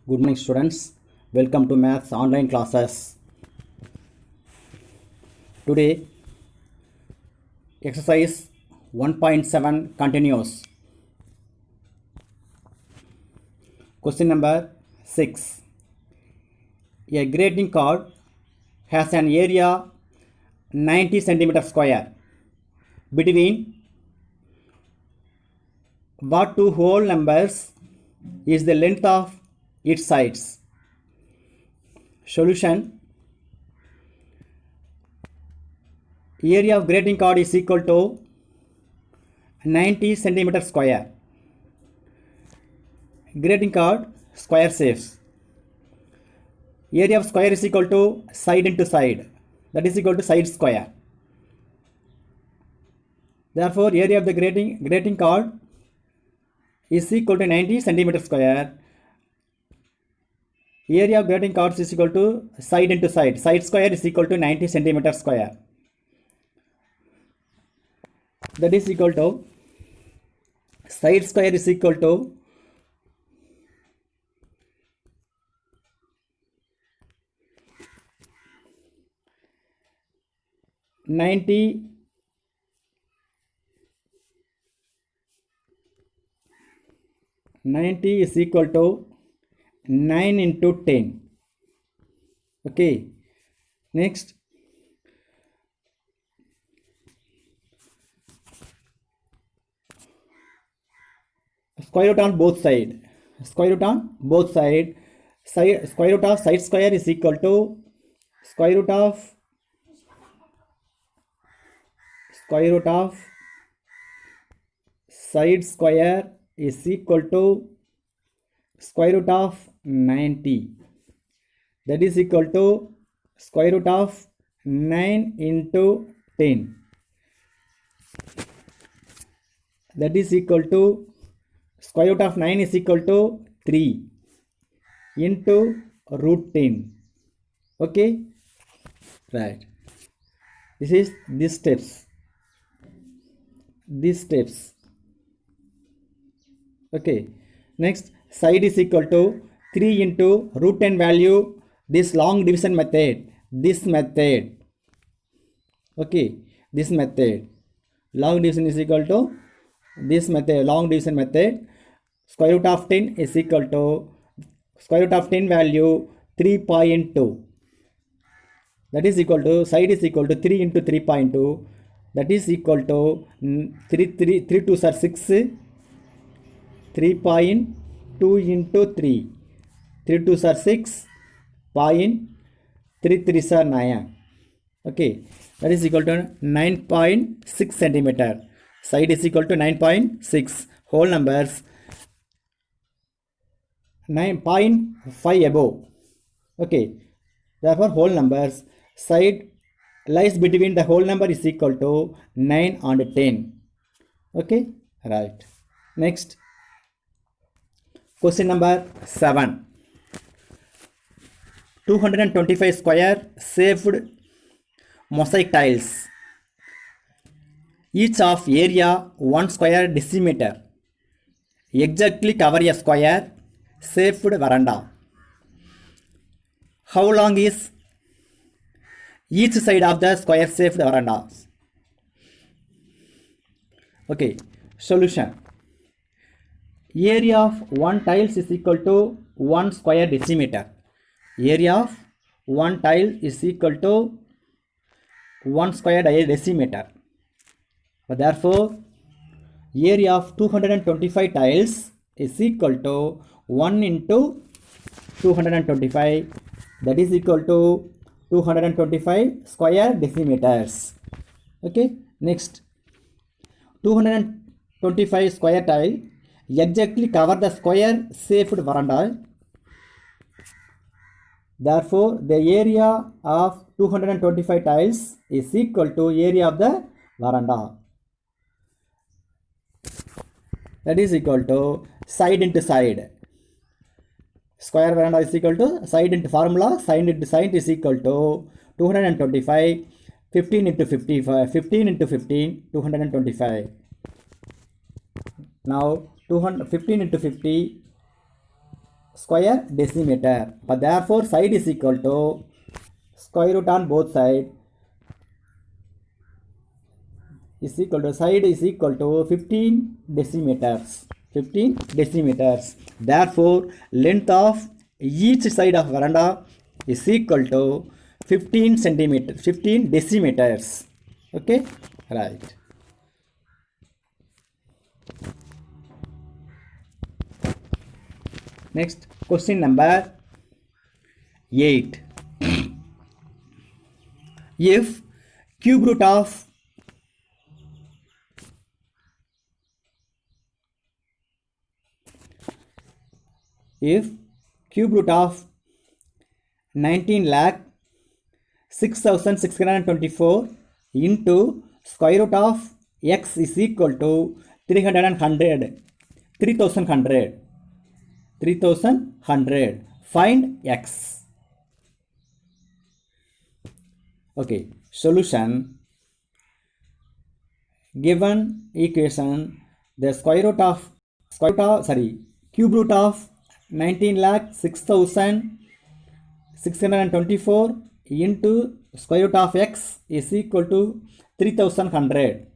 Good morning, students. Welcome to Maths online classes. Today, exercise 1.7 continues. Question number 6. A greeting card has an area 90 centimeter square. Between what two whole numbers is the length of its sides? Solution: area of greeting card is equal to 90 centimeter square. Greeting card square shapes. Area of square is equal to side into side. That is equal to side square. Therefore, area of the greeting card is equal to 90 centimeter square. Area of greeting cards is equal to side into side. Side square is equal to 90 centimeter square. That is equal to side square is equal to 90 is equal to 9 into 10. Okay. Next, square root on both sides. Square root on both sides. Square root of side square is equal to square root of side square is equal to square root of 90. That is equal to square root of 9 into 10. That is equal to square root of 9 is equal to 3 into root 10. Okay, right. This is these steps. Okay. Next, side is equal to 3 into root 10 value. This long division method. Okay, this method. Long division is equal to this method. Long division method. Square root of 10 is equal to square root of 10 value 3.2. That is equal to side is equal to 3 into 3.2. That is equal to 3 2s are 6. 3.2 into 3. 3 2s are 6. 3 3s are 9. Okay, that is equal to 9.6 centimeter. Side is equal to 9.6. Whole numbers 9.5 above. Okay, therefore whole numbers side lies between the whole number is equal to 9 and 10. Okay, right. Next, question number 7. 225 square shaped mosaic tiles, each of area 1 square decimeter, exactly cover a square shaped veranda. How long is each side of the square shaped veranda? Okay, solution. Area of one tiles is equal to 1 square decimeter. Area of one tile is equal to 1 square decimeter. Therefore, area of 225 tiles is equal to 1 into 225. That is equal to 225 square decimeters. Okay. Next, 225 square tile exactly cover the square shaped veranda. Therefore, the area of 225 tiles is equal to area of the veranda. That is equal to side into side. Square veranda is equal to side into formula. Side into side is equal to 225. 15 into 55. 15 into 15. 225. Now 15 into 50 square decimeter. But therefore side is equal to square root on both sides is equal to side is equal to 15 decimeters. 15 decimeters. Therefore length of each side of veranda is equal to 15 centimeters, 15 decimeters. Okay, right. Next question number 8. If cube root of cube root of 19,06,624 into square root of x is equal to 3,100. Find x. Okay, solution. Given equation, the cube root of 19,06,624 into square root of x is equal to 3,100.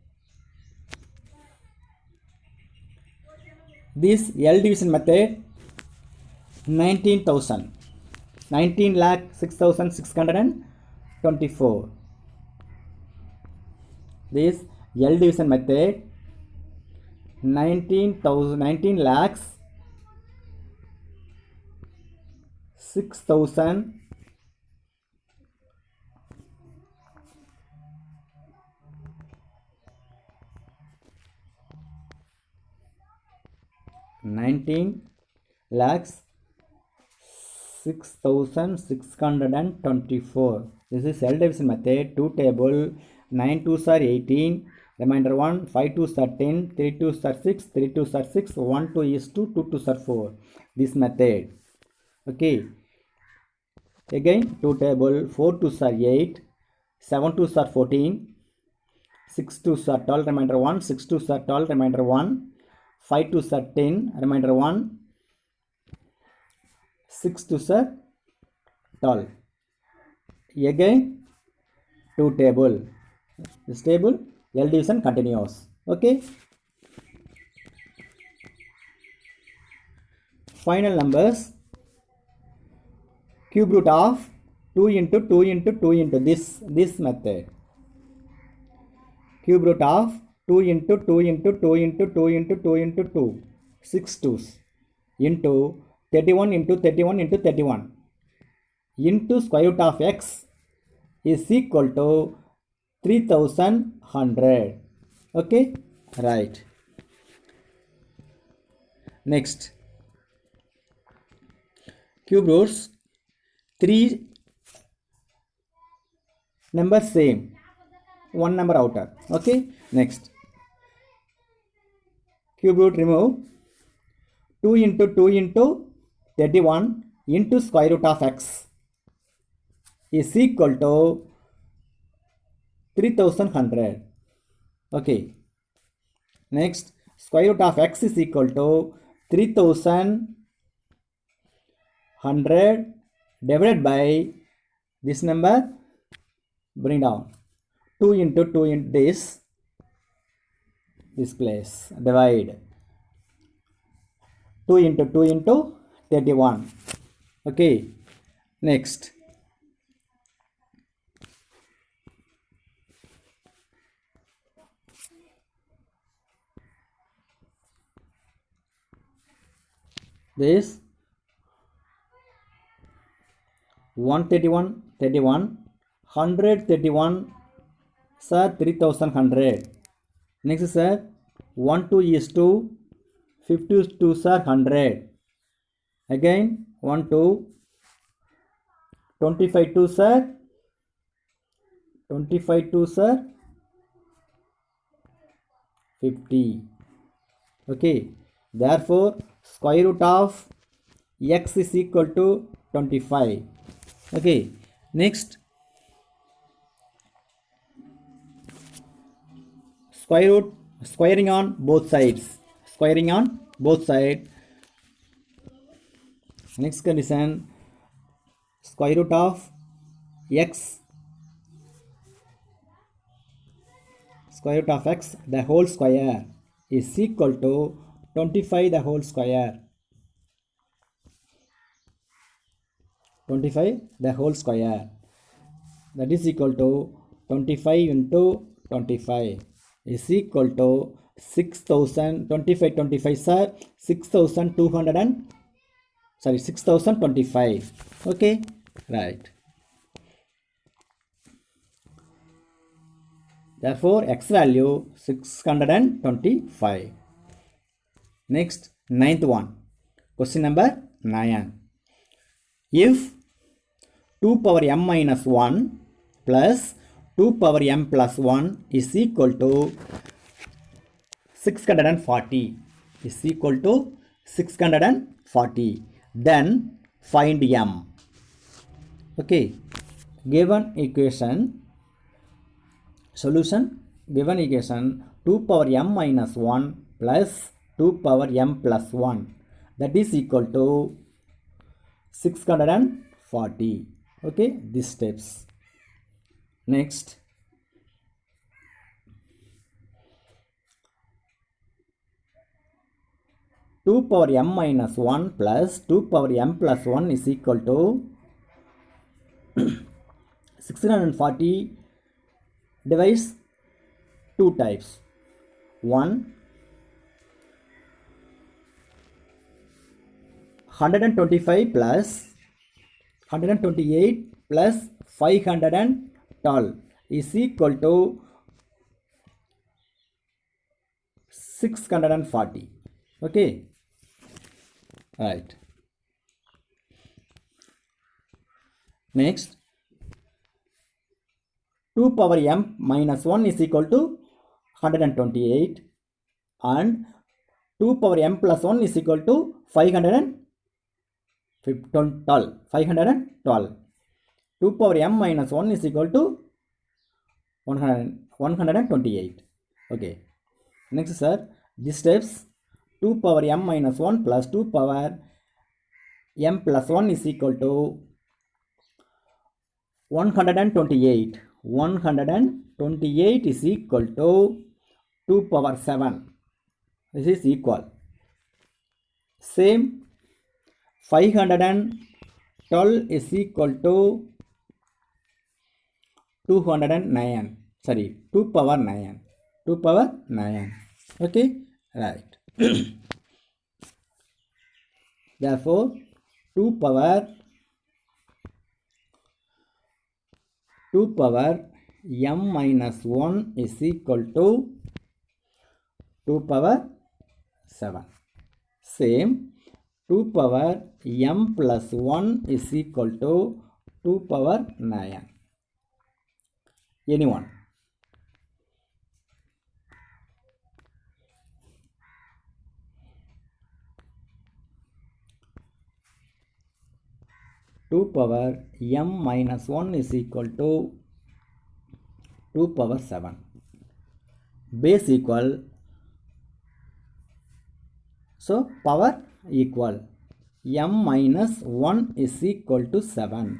This L division method, 19,06,624. This L division method, 19 lakhs 6,000 19 lakhs 6,624. This is L division method. 2 table. 9 2s are 18. Remainder 1. 5 2s are 10. 3 2s are 6. 3 2s are 6. 1 2 is 2. 2 2s are 4. This method. Okay. Again 2 table. 4 2s are 8. 7 2s are 14. 6 2s are 12. Remainder 1. 6 2s are 12. Remainder 1. 5 2s are 10. Remainder 1. 6 2s are 12. Again 2 table. This table L division continuous. Okay. Final numbers. Cube root of 2 into 2 into 2 into this method. Cube root of 2 into 2 into 2 into 2 into 2 into 2. 6 2s into 31 into 31 into 31 into square root of x is equal to 3,100. Okay, right. Next, cube roots 3 numbers same, 1 number outer. Okay, next, cube root remove 2 into 2 into 31 into square root of x is equal to 3,100. Okay. Next, square root of x is equal to 3,100 divided by this number. Bring down 2 into 2 into this place. Divide 2 into 2 into 31. Okay. Next, this 131 31 131 sir 3,100. Next sir 1 2 is 2 52 sir 100. Again 1 2 25 2 sir 25 2 sir 50. Okay, therefore square root of x is equal to 25. Okay, next, squaring on both sides. Next condition, square root of x the whole square is equal to 25 the whole square. 25 the whole square, that is equal to 25 into 25 is equal to 6000. 25 sir, 6200 and 6025. Okay, right. Therefore x value 625. Next, ninth one, question number 9. If 2 power m minus 1 plus 2 power m plus 1 is equal to 640 is equal to 640, then find m. Okay, given equation, solution, given equation 2 power m minus 1 plus 2 power m plus 1, that is equal to 640. Okay, these steps. Next, two power m minus 1 plus 2 power m plus 1 is equal to 640 divides two types. One, 125 plus 128 plus 512 is equal to 640. Okay, right. Next, 2 power m minus 1 is equal to 128 and 2 power m plus 1 is equal to 512. 2 power m minus 1 is equal to 128. Okay. Next, sir, these steps, 2 power m minus 1 plus 2 power m plus 1 is equal to 128. 128 is equal to 2 power 7. This is equal. Same, 512 is equal to 209. Sorry, 2 power 9. 2 power 9. Okay, right. Therefore, 2 power m minus 1 is equal to 2 power 7. Same, 2 power m plus 1 is equal to 2 power 9. Anyone? Two power m minus 1 is equal to 2 power 7. Base equal, so power equal. M minus 1 is equal to 7.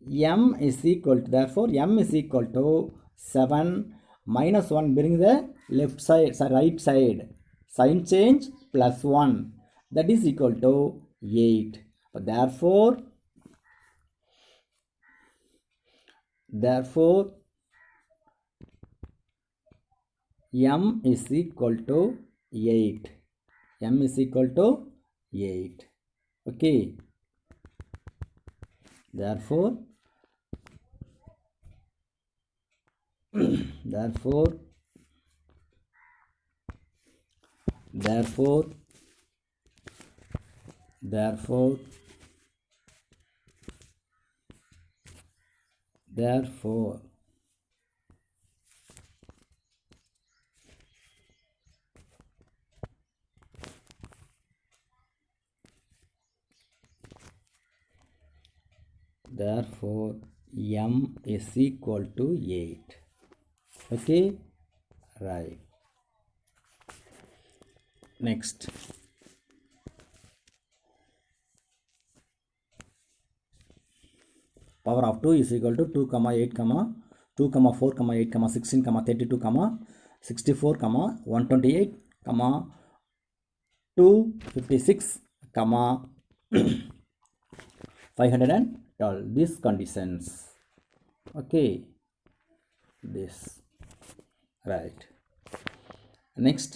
M is equal to, therefore m is equal to 7 minus 1, bring the left side, right side, sign change plus 1, that is equal to 8. Therefore m is equal to 8. M is equal to 8. Okay. Therefore m is equal to 8. Okay, right. Next, power of 2 is equal to 2 comma 8 comma 2 comma 4 comma 8 comma 16 comma 32 comma 64 comma 128 comma 256 comma 512 these conditions. Okay, this right. Next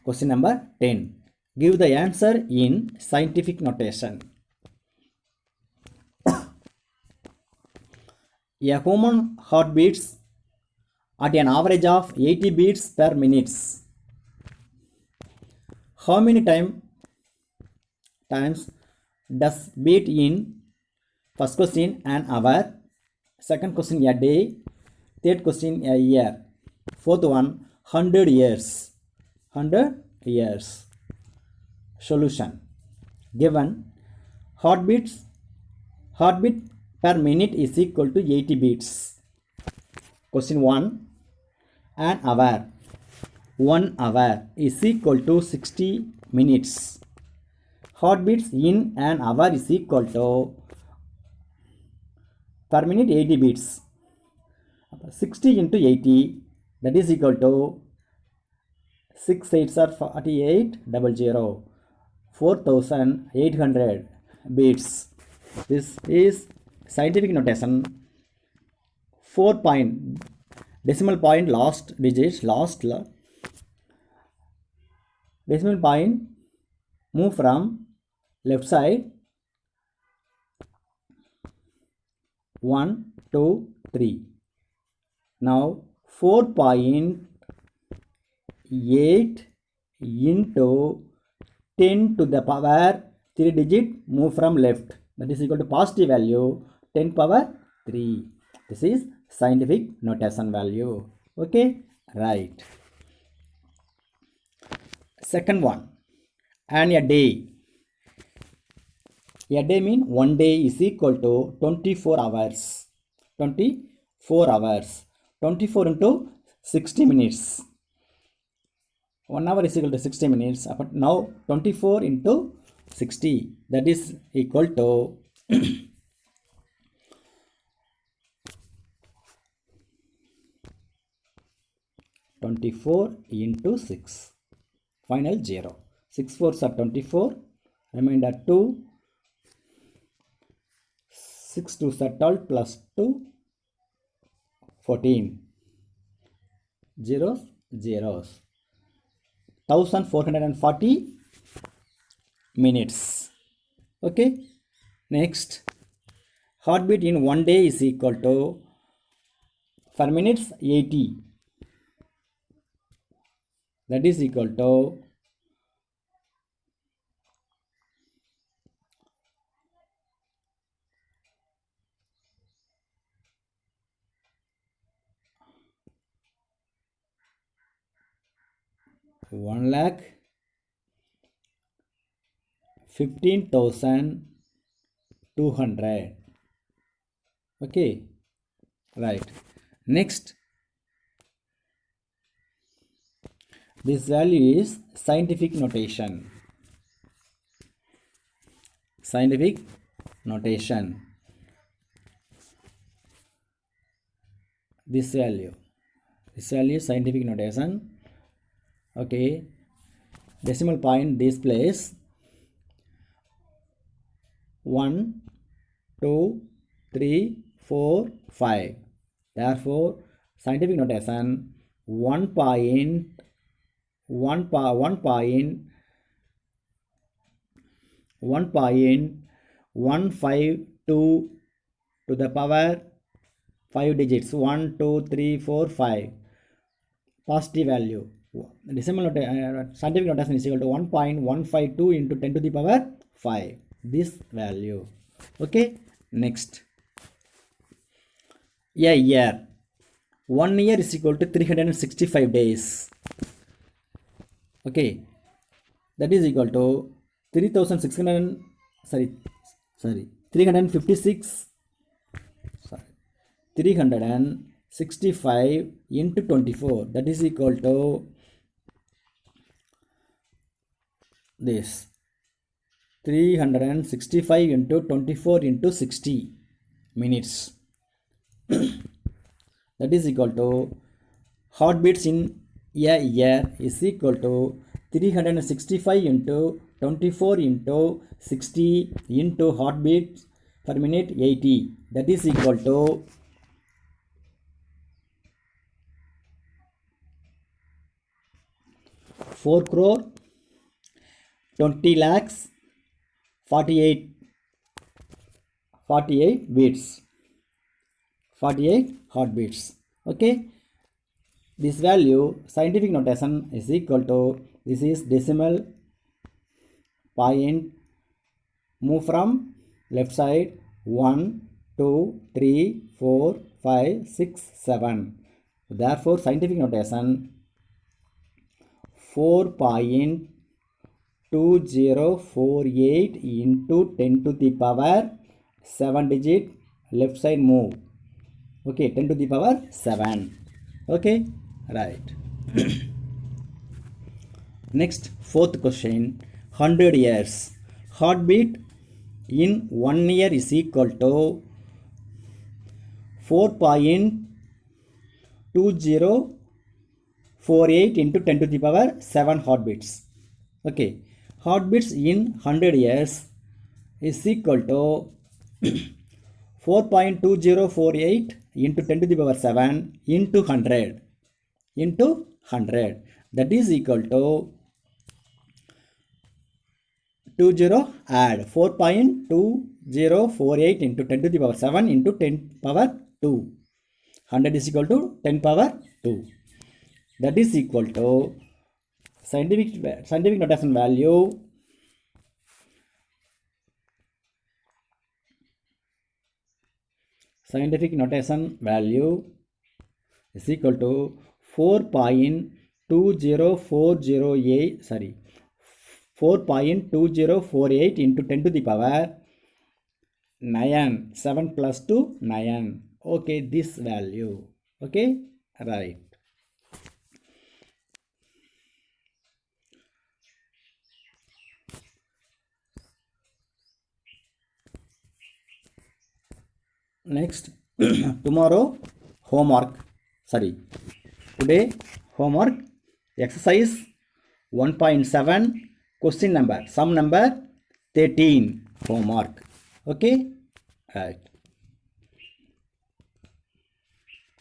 question number 10. Give the answer in scientific notation. A human heart beats at an average of 80 beats per minute. How many times does beat in? First question, an hour. Second question, a day. Third question, a year. Fourth one, 100 years. 100 years. Solution. Given heartbeat per minute is equal to 80 beats. Question 1, an hour. 1 hour is equal to 60 minutes. Heartbeats in an hour is equal to per minute 80 beats. 60 into 80, that is equal to 6 8s are 48 00 4800 beats. This is scientific notation. 4 point decimal point last digits decimal point move from left side 1 2 3. Now 4.8 into 10 to the power 3 digit move from left, that is equal to positive value 10 power 3. This is scientific notation value. Okay, right. Second one, and a day. A day mean 1 day is equal to 24 hours. 24 hours. 24 into 60 minutes. 1 hour is equal to 60 minutes. But now 24 into 60, that is equal to 24 into 6. Final 0. 6 4s are 24. Remainder 2. 6 2s are 12 plus 2. 14. Zeros. 1440 minutes. Okay. Next, heartbeat in 1 day is equal to per minutes 80. That is equal to 1,15,200. Okay, right. Next, this value is scientific notation. Scientific notation. This value is scientific notation. Okay, decimal point this place 1 2 3 4 5. Therefore scientific notation 1.152 to the power 5 digits 1 2 3 4 5. Positive value. Decimal scientific notation is equal to 1.152 into 10 to the power 5. This value. Okay. Next, a year. 1 year is equal to 365 days. Okay, that is equal to 365 into 24, that is equal to this 365 into 24 into 60 minutes. That is equal to heartbeats in a year is equal to 365 into 24 into 60 into heartbeats per minute 80. That is equal to 4 crore 20 lakhs 48 beats, 48 heartbeats. Okay, this value scientific notation is equal to, this is decimal point, move from left side 1 2 3 4 5 6 7. Therefore scientific notation 4.2048 into 10 to the power 7 digit left side move. Okay, 10 to the power 7. Okay, right. Next, fourth question, 100 years. Heartbeat in 1 year is equal to 4.2048 into 10 to the power 7 heartbeats. Okay, heartbeats in 100 years is equal to 4.2048 into 10 to the power 7 into 100 into 100. That is equal to 20, add 4.2048 into 10 to the power 7 into 10 power 2. 100 is equal to 10 power 2. That is equal to scientific notation value is equal to 4.2048 into 10 to the power 9, 7 plus 2 9. Okay, this value. Okay, right. Next, tomorrow homework, today homework exercise 1.7 question number, sum number 13 homework. Okay, right.